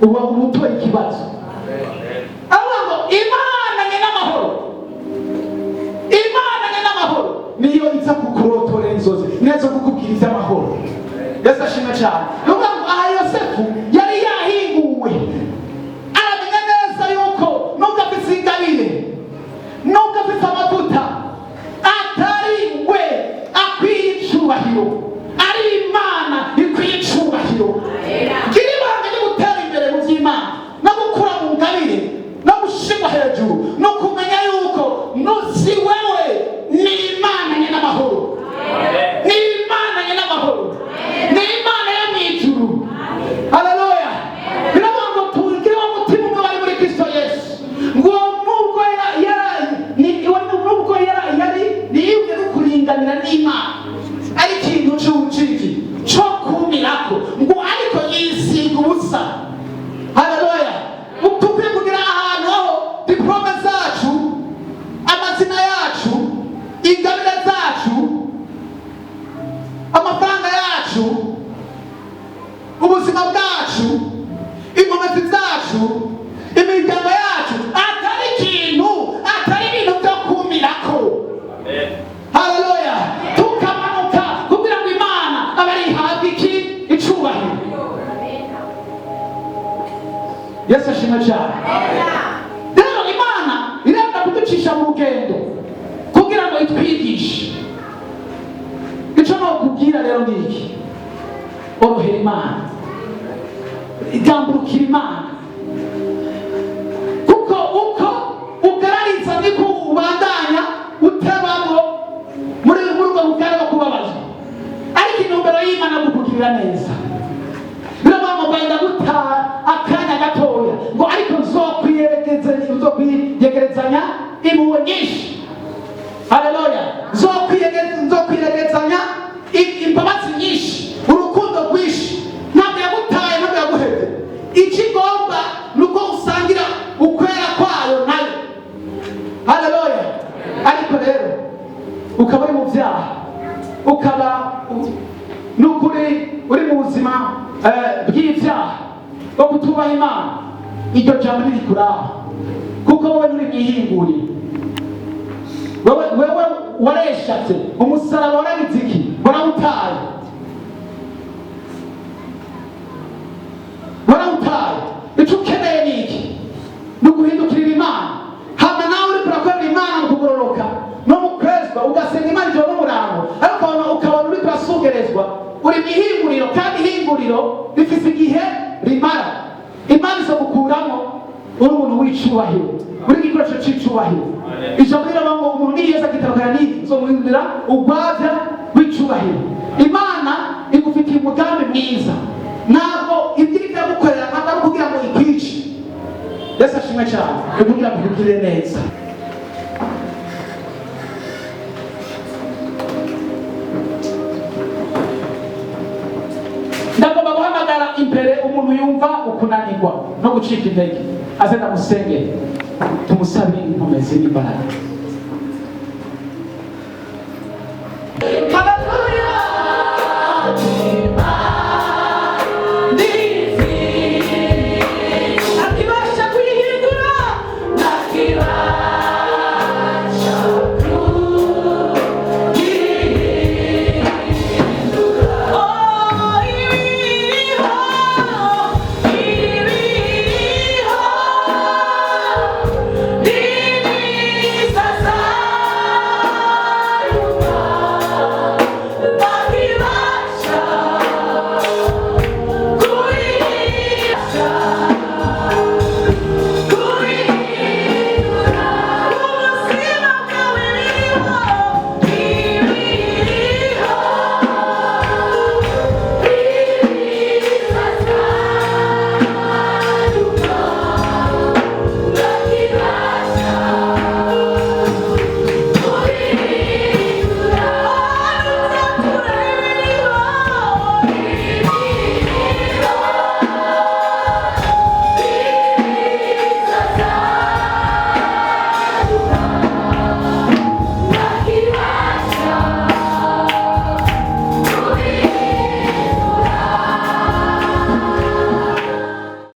uba umutoye ikibazo. Ahubwo Imana nyina amahoro, Imana nyina amahoro niyo iza kukurotora inzozi, neza kukubwiriza amahoro. Yesu ashimwe cyane. Nuko aha Yosefu yari yahinguwe, aramenya neza yuko nubwo afite ingabire, nubwo afite amavuta, atari we akwiye icyubahiro, ari Imana ikwiye icyubahiro. Gira ibanga ryo gutera imbere mu by'Imana no gukura mu ngabire no gushimwa hejuru no kumenya yuko nusi wewe ni Imana nyina amahoro, ni Imana nyina amahoro, ni Imana yo mu ijuru. Haleluya. Biravuga ngo tugire umutima umwe wari muri Kristo Yesu, ngo nubwo yari niyubwe no kuringanira n'Imana ari ikintu cy'ubuciki cyo kumirako, ngo ariko yisiga ubusa. Haleluya. Tukwiye kugira ahantu aho diplome zacu, amazina yacu, ingabire zacu, amafaranga yacu, ubuzima bwacu, inkomezi zacu, imiryango yacu atari ikintu, atari ibintu byo kumirako. Haleluya. Tukamanuka kugira ngo Imana abe ihabwe icyubahiro. Yesu ashimwe cyane. Rero Imana irenda kuducisha mu rugendo kugira ngo itwigishe. Icyo nokubwira rero ni iki: orohera Imana, igambukira Imana, kuko uko ugarariza niko ubandanya utabamo muri urwo rugari rwo kubabaza. Ariko intumbero y'Imana gukugirira neza. Biravuga ngo wenda guta akanya gatoya, ngo ariko nzokwiyegerezanya impuhwe nyinshi. Haleluya. Nzokwiyegerezanya imbabazi nyinshi, urukundo rwinshi. Ntabwo yagutaye, ntabwo yaguhebye. Ikigomba nuko usangira ukwera kwayo nayo. Haleluya. Ariko rero ukaba uri mu byaha, ukaba nukuri uri mu buzima bw'ibyaha bwo kutubaha Imana, iryo jambo ntirikuraho, kuko wowe uri mwihinguriro. Wewe wareshatse, umusaraba waragize iki? Warawutaye. Icyo ukeneye ni iki? Ni uguhindukirira Imana. Hama nawe uri kurakorera Imana mu kugororoka no mu kwezwa, ugasenga Imana ijoro n'umurango, ariko ukabona uri kurasugerezwa. Uri mwihinguriro, kandi ihinguriro rifite igihe rimara. Imana izo gukuramo uri umuntu w'icyubahiro, uri igikoresho cy'icyubahiro. Ijambo riravuga ngo umuntu niyeza akitarukana n'iki, uzomuhindurira urwabya rw'icyubahiro. Imana igufitiye umugambi mwiza, ntabwo ibyo iri kugukorera ntabwo ari kugira ngo ikwice. Yesu ashimwe cyane. Ni kugira ngo ikugirire neza. Ndagomba guhamagara imbere umuntu yumva ukunanirwa no gucika intege, aze ndamusengere, tumusabire inkomezi n'imbaraga.